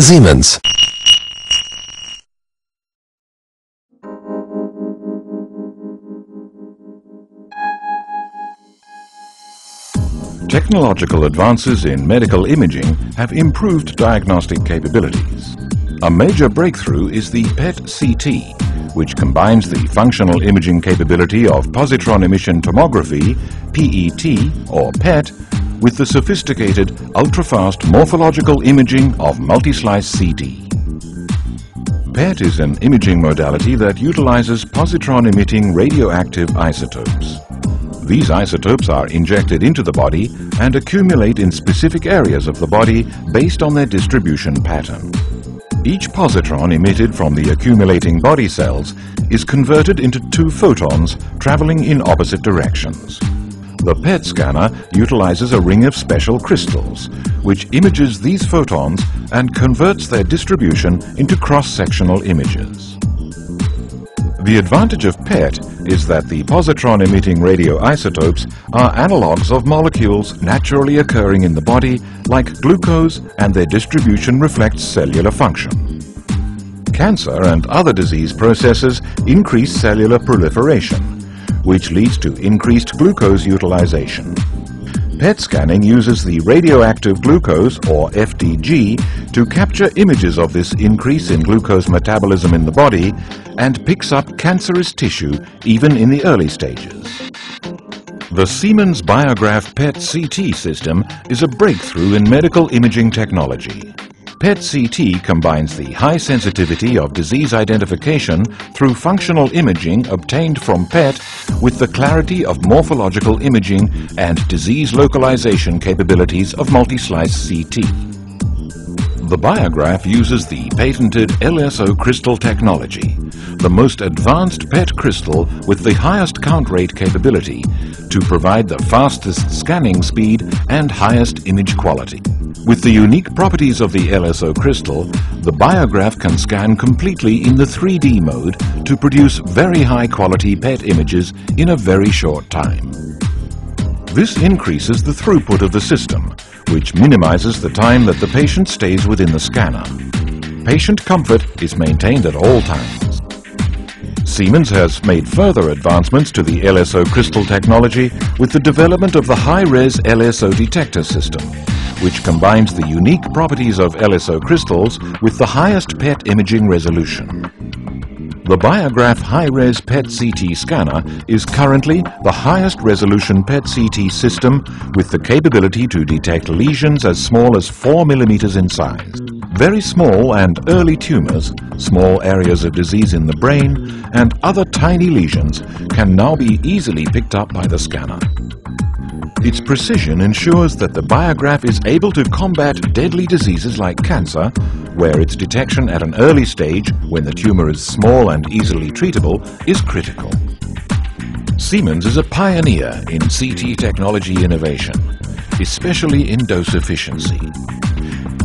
Siemens. Technological advances in medical imaging have improved diagnostic capabilities. A major breakthrough is the PET-CT, which combines the functional imaging capability of positron emission tomography, PET or PET, with the sophisticated ultra-fast morphological imaging of multi-slice CT. PET is an imaging modality that utilizes positron-emitting radioactive isotopes. These isotopes are injected into the body and accumulate in specific areas of the body based on their distribution pattern. Each positron emitted from the accumulating body cells is converted into 2 photons traveling in opposite directions. The PET scanner utilizes a ring of special crystals, which images these photons and converts their distribution into cross-sectional images. The advantage of PET is that the positron-emitting radioisotopes are analogues of molecules naturally occurring in the body, like glucose, and their distribution reflects cellular function. Cancer and other disease processes increase cellular proliferation, which leads to increased glucose utilization. PET scanning uses the radioactive glucose, or FDG, to capture images of this increase in glucose metabolism in the body and picks up cancerous tissue even in the early stages. The Siemens Biograph PET-CT system is a breakthrough in medical imaging technology. PET-CT combines the high sensitivity of disease identification through functional imaging obtained from PET with the clarity of morphological imaging and disease localization capabilities of multi-slice CT. The Biograph uses the patented LSO crystal technology, the most advanced PET crystal with the highest count rate capability, to provide the fastest scanning speed and highest image quality. With the unique properties of the LSO crystal, the Biograph can scan completely in the 3D mode to produce very high quality PET images in a very short time. This increases the throughput of the system, which minimizes the time that the patient stays within the scanner. Patient comfort is maintained at all times. Siemens has made further advancements to the LSO crystal technology with the development of the high-res LSO detector system, which combines the unique properties of LSO crystals with the highest PET imaging resolution. The Biograph high-res PET-CT scanner is currently the highest resolution PET-CT system with the capability to detect lesions as small as 4 millimeters in size. Very small and early tumors, small areas of disease in the brain, and other tiny lesions can now be easily picked up by the scanner. Its precision ensures that the Biograph is able to combat deadly diseases like cancer, where its detection at an early stage, when the tumor is small and easily treatable, is critical. Siemens is a pioneer in CT technology innovation, especially in dose efficiency.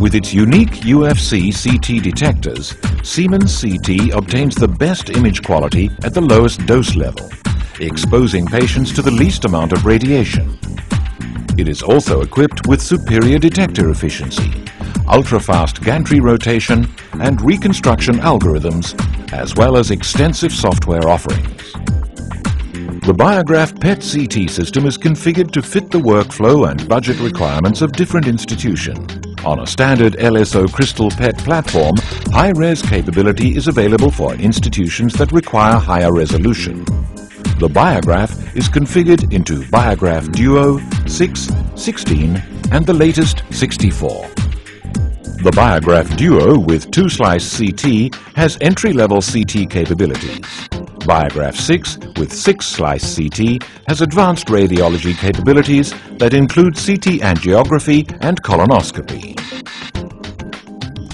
With its unique UFC CT detectors, Siemens CT obtains the best image quality at the lowest dose level, exposing patients to the least amount of radiation. It is also equipped with superior detector efficiency, ultra-fast gantry rotation and reconstruction algorithms, as well as extensive software offerings. The Biograph PET-CT system is configured to fit the workflow and budget requirements of different institutions. On a standard LSO crystal PET platform, high-res capability is available for institutions that require higher resolution. The Biograph is configured into Biograph Duo, 6, 16 and the latest 64. The Biograph Duo with 2-slice CT has entry-level CT capabilities. Biograph 6 with 6-slice CT has advanced radiology capabilities that include CT angiography and colonoscopy.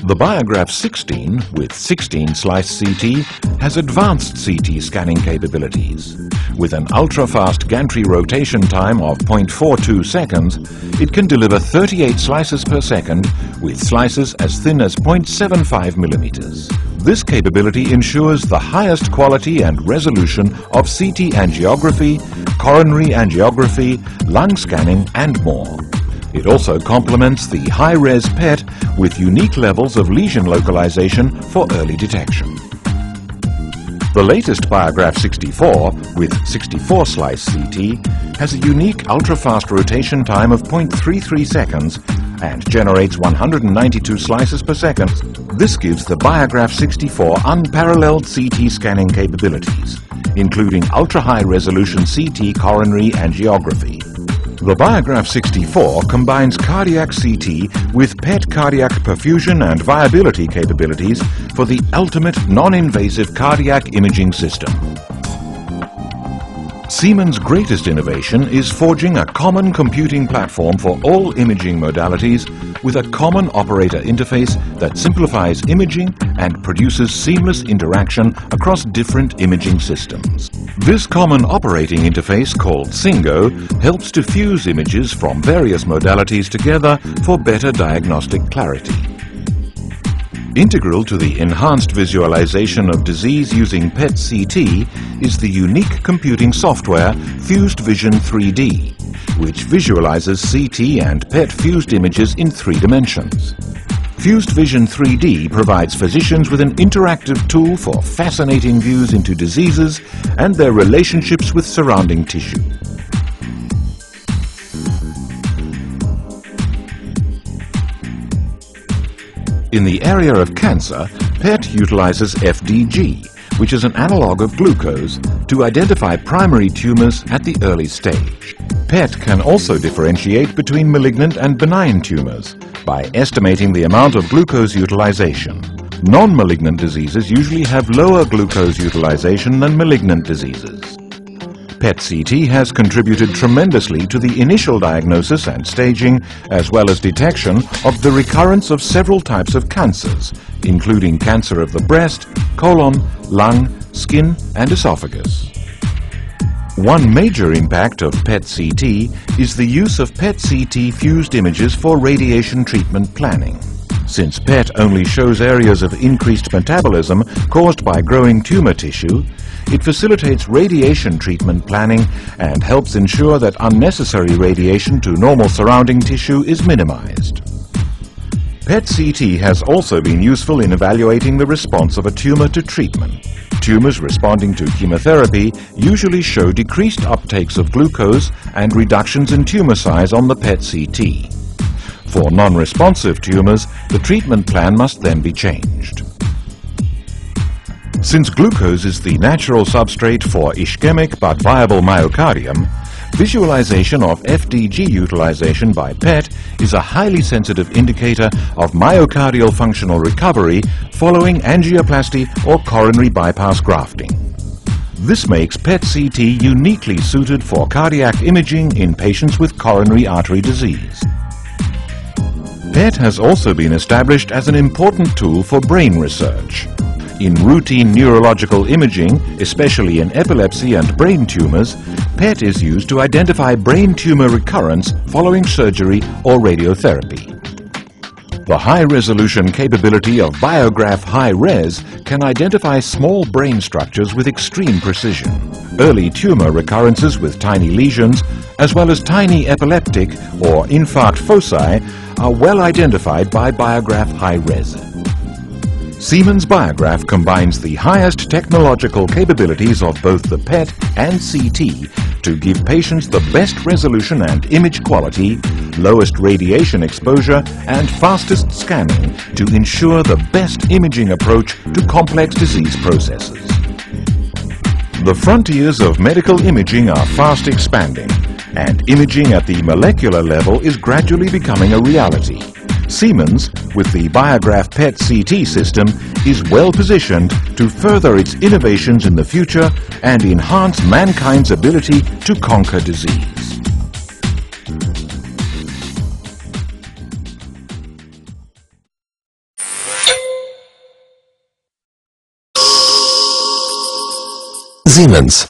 The Biograph 16 with 16-slice CT has advanced CT scanning capabilities. With an ultra-fast gantry rotation time of 0.42 seconds, it can deliver 38 slices per second with slices as thin as 0.75 millimeters. This capability ensures the highest quality and resolution of CT angiography, coronary angiography, lung scanning and more. It also complements the high-res PET with unique levels of lesion localization for early detection. The latest Biograph 64 with 64-slice CT has a unique ultra-fast rotation time of 0.33 seconds and generates 192 slices per second. This gives the Biograph 64 unparalleled CT scanning capabilities, including ultra-high resolution CT coronary angiography. The Biograph 64 combines cardiac CT with PET cardiac perfusion and viability capabilities for the ultimate non-invasive cardiac imaging system. Siemens' greatest innovation is forging a common computing platform for all imaging modalities with a common operator interface that simplifies imaging and produces seamless interaction across different imaging systems. This common operating interface, called SINGO, helps to fuse images from various modalities together for better diagnostic clarity. Integral to the enhanced visualization of disease using PET-CT is the unique computing software Fused Vision 3D, which visualizes CT and PET-fused images in 3 dimensions. Fused Vision 3D provides physicians with an interactive tool for fascinating views into diseases and their relationships with surrounding tissue. In the area of cancer, PET utilizes FDG, which is an analog of glucose, to identify primary tumors at the early stage. PET can also differentiate between malignant and benign tumors by estimating the amount of glucose utilization. Non-malignant diseases usually have lower glucose utilization than malignant diseases. PET-CT has contributed tremendously to the initial diagnosis and staging, as well as detection of the recurrence of several types of cancers, including cancer of the breast, colon, lung, skin, and esophagus. One major impact of PET-CT is the use of PET-CT fused images for radiation treatment planning. Since PET only shows areas of increased metabolism caused by growing tumor tissue, it facilitates radiation treatment planning and helps ensure that unnecessary radiation to normal surrounding tissue is minimized. PET-CT has also been useful in evaluating the response of a tumor to treatment. Tumors responding to chemotherapy usually show decreased uptakes of glucose and reductions in tumor size on the PET-CT. For non-responsive tumors, the treatment plan must then be changed. Since glucose is the natural substrate for ischemic but viable myocardium, visualization of FDG utilization by PET is a highly sensitive indicator of myocardial functional recovery following angioplasty or coronary bypass grafting. This makes PET-CT uniquely suited for cardiac imaging in patients with coronary artery disease. PET has also been established as an important tool for brain research. In routine neurological imaging, especially in epilepsy and brain tumors, PET is used to identify brain tumor recurrence following surgery or radiotherapy. The high-resolution capability of Biograph High-Res can identify small brain structures with extreme precision. Early tumor recurrences with tiny lesions, as well as tiny epileptic or infarct foci, are well identified by Biograph High-Res. Siemens Biograph combines the highest technological capabilities of both the PET and CT to give patients the best resolution and image quality, lowest radiation exposure, and fastest scanning to ensure the best imaging approach to complex disease processes. The frontiers of medical imaging are fast expanding, and imaging at the molecular level is gradually becoming a reality. Siemens, with the Biograph PET-CT system, is well positioned to further its innovations in the future and enhance mankind's ability to conquer disease. Siemens.